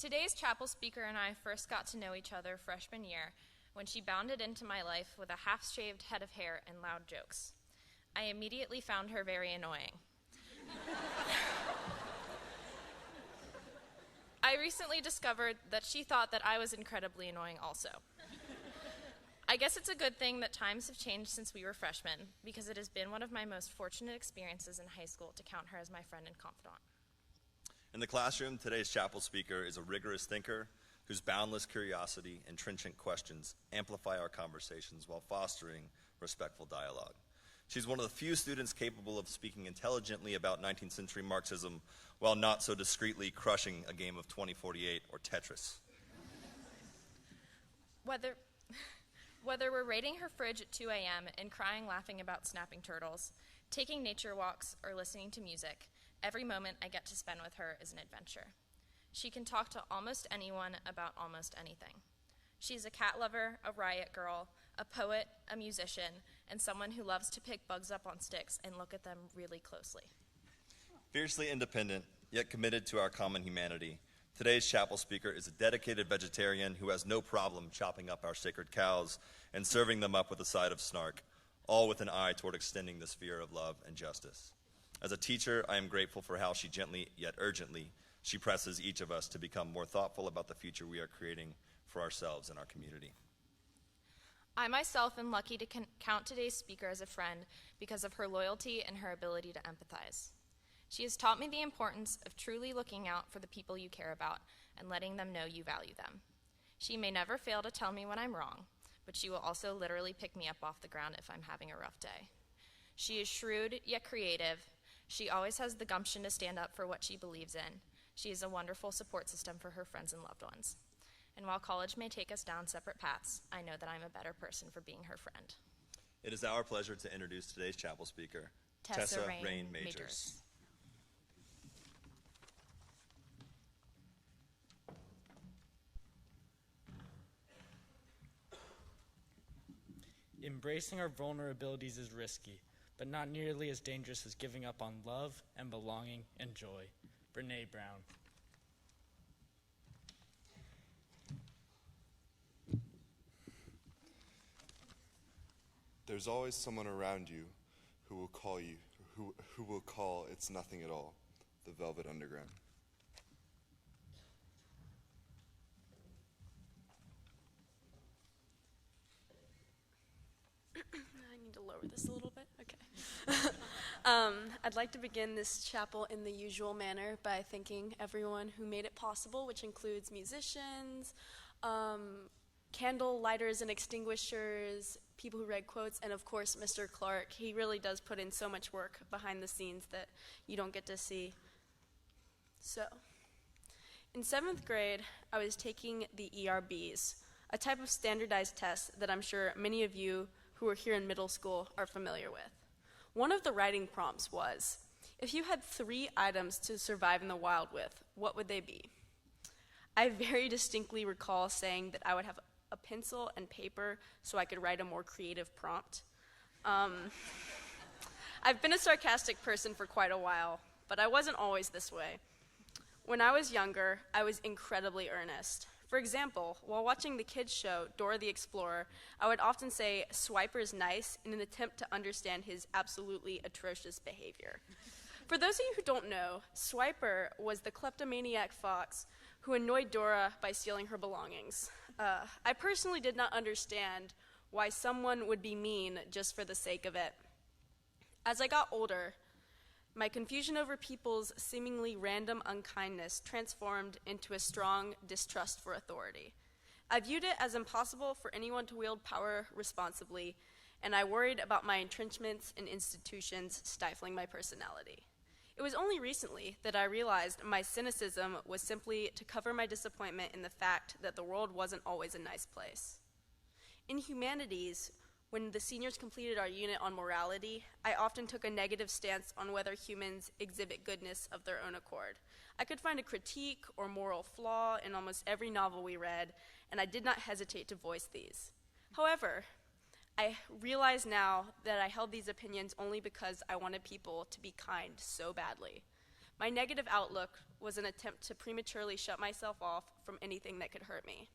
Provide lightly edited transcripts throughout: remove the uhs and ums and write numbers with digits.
Today's chapel speaker and I first got to know each other freshman year when she bounded into my life with a half-shaved head of hair and loud jokes. I immediately found her very annoying. I recently discovered that she thought that I was incredibly annoying also. I guess it's a good thing that times have changed since we were freshmen, because it has been one of my most fortunate experiences in high school to count her as my friend and confidant. In the classroom, today's chapel speaker is a rigorous thinker whose boundless curiosity and trenchant questions amplify our conversations while fostering respectful dialogue. She's one of the few students capable of speaking intelligently about 19th century Marxism while not so discreetly crushing a game of 2048 or Tetris. Whether we're raiding her fridge at 2 a.m. and crying laughing about snapping turtles, taking nature walks, or listening to music, every moment I get to spend with her is an adventure. She can talk to almost anyone about almost anything. She's a cat lover, a riot girl, a poet, a musician, and someone who loves to pick bugs up on sticks and look at them really closely. Fiercely independent, yet committed to our common humanity, today's chapel speaker is a dedicated vegetarian who has no problem chopping up our sacred cows and serving them up with a side of snark, all with an eye toward extending the sphere of love and justice. As a teacher, I am grateful for how she gently yet urgently she presses each of us to become more thoughtful about the future we are creating for ourselves and our community. I myself am lucky to count today's speaker as a friend because of her loyalty and her ability to empathize. She has taught me the importance of truly looking out for the people you care about and letting them know you value them. She may never fail to tell me when I'm wrong, but she will also literally pick me up off the ground if I'm having a rough day. She is shrewd yet creative. She always has the gumption to stand up for what she believes in. She is a wonderful support system for her friends and loved ones. And while college may take us down separate paths, I know that I'm a better person for being her friend. It is our pleasure to introduce today's chapel speaker, Tessa Rain Majors. Embracing our vulnerabilities is risky, but not nearly as dangerous as giving up on love and belonging and joy. Brene Brown. There's always someone around you who will call it's nothing at all, the Velvet Underground. I need to lower this a little bit. Okay. I'd like to begin this chapel in the usual manner by thanking everyone who made it possible, which includes musicians, candle lighters and extinguishers, people who read quotes, and of course Mr. Clark. He really does put in so much work behind the scenes that you don't get to see. So, in 7th grade, I was taking the ERBs, a type of standardized test that I'm sure many of you who are here in middle school are familiar with. One of the writing prompts was, if you had 3 items to survive in the wild with, what would they be? I very distinctly recall saying that I would have a pencil and paper so I could write a more creative prompt. I've been a sarcastic person for quite a while, but I wasn't always this way. When I was younger, I was incredibly earnest. For example, while watching the kids' show, Dora the Explorer, I would often say, "Swiper's nice," in an attempt to understand his absolutely atrocious behavior. For those of you who don't know, Swiper was the kleptomaniac fox who annoyed Dora by stealing her belongings. I personally did not understand why someone would be mean just for the sake of it. As I got older, my confusion over people's seemingly random unkindness transformed into a strong distrust for authority. I viewed it as impossible for anyone to wield power responsibly, and I worried about my entrenchments in institutions stifling my personality. It was only recently that I realized my cynicism was simply to cover my disappointment in the fact that the world wasn't always a nice place. In humanities, when the seniors completed our unit on morality, I often took a negative stance on whether humans exhibit goodness of their own accord. I could find a critique or moral flaw in almost every novel we read, and I did not hesitate to voice these. However, I realize now that I held these opinions only because I wanted people to be kind so badly. My negative outlook was an attempt to prematurely shut myself off from anything that could hurt me.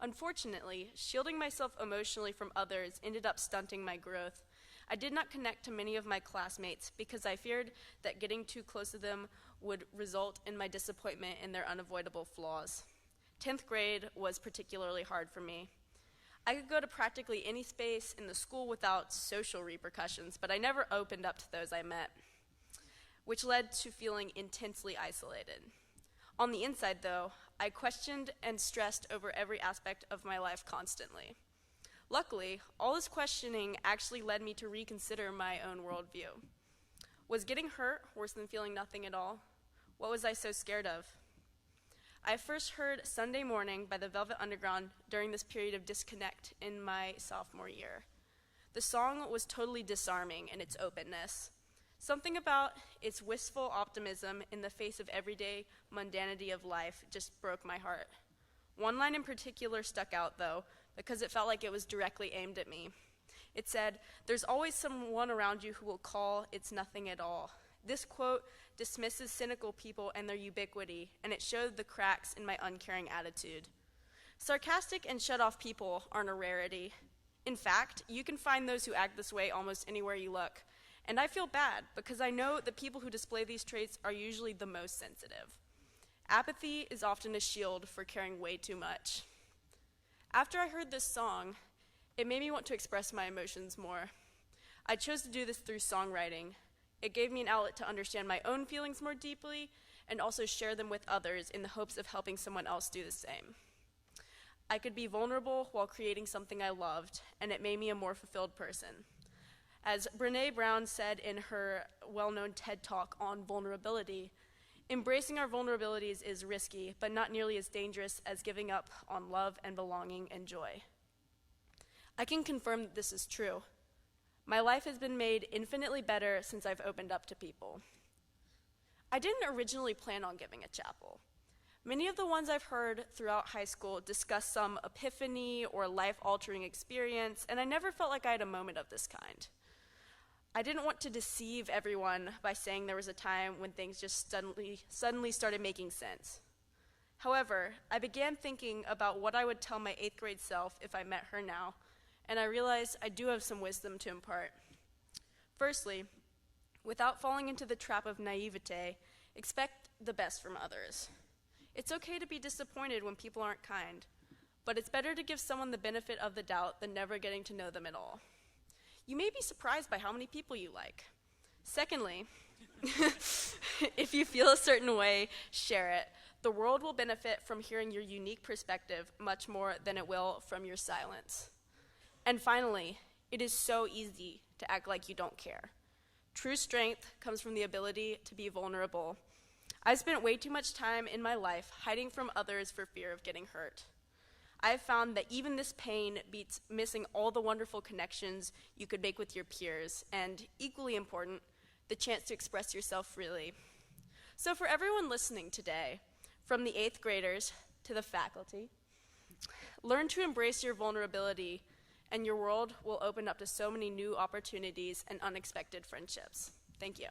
Unfortunately, shielding myself emotionally from others ended up stunting my growth. I did not connect to many of my classmates because I feared that getting too close to them would result in my disappointment in their unavoidable flaws. 10th grade was particularly hard for me. I could go to practically any space in the school without social repercussions, but I never opened up to those I met, which led to feeling intensely isolated. On the inside, though, I questioned and stressed over every aspect of my life constantly. Luckily, all this questioning actually led me to reconsider my own worldview. Was getting hurt worse than feeling nothing at all? What was I so scared of? I first heard Sunday Morning by the Velvet Underground during this period of disconnect in my sophomore year. The song was totally disarming in its openness. Something about its wistful optimism in the face of everyday mundanity of life just broke my heart. One line in particular stuck out, though, because it felt like it was directly aimed at me. It said, "There's always someone around you who will call it's nothing at all." This quote dismisses cynical people and their ubiquity, and it showed the cracks in my uncaring attitude. Sarcastic and shut-off people aren't a rarity. In fact, you can find those who act this way almost anywhere you look. And I feel bad because I know the people who display these traits are usually the most sensitive. Apathy is often a shield for caring way too much. After I heard this song, it made me want to express my emotions more. I chose to do this through songwriting. It gave me an outlet to understand my own feelings more deeply and also share them with others in the hopes of helping someone else do the same. I could be vulnerable while creating something I loved, and it made me a more fulfilled person. As Brené Brown said in her well-known TED Talk on vulnerability, embracing our vulnerabilities is risky, but not nearly as dangerous as giving up on love and belonging and joy. I can confirm that this is true. My life has been made infinitely better since I've opened up to people. I didn't originally plan on giving a chapel. Many of the ones I've heard throughout high school discuss some epiphany or life-altering experience, and I never felt like I had a moment of this kind. I didn't want to deceive everyone by saying there was a time when things just suddenly started making sense. However, I began thinking about what I would tell my 8th grade self if I met her now, and I realized I do have some wisdom to impart. Firstly, without falling into the trap of naivete, expect the best from others. It's okay to be disappointed when people aren't kind, but it's better to give someone the benefit of the doubt than never getting to know them at all. You may be surprised by how many people you like. Secondly, if you feel a certain way, share it. The world will benefit from hearing your unique perspective much more than it will from your silence. And finally, it is so easy to act like you don't care. True strength comes from the ability to be vulnerable. I spent way too much time in my life hiding from others for fear of getting hurt. I've found that even this pain beats missing all the wonderful connections you could make with your peers, and equally important, the chance to express yourself freely. So for everyone listening today, from the 8th graders to the faculty, learn to embrace your vulnerability, and your world will open up to so many new opportunities and unexpected friendships. Thank you.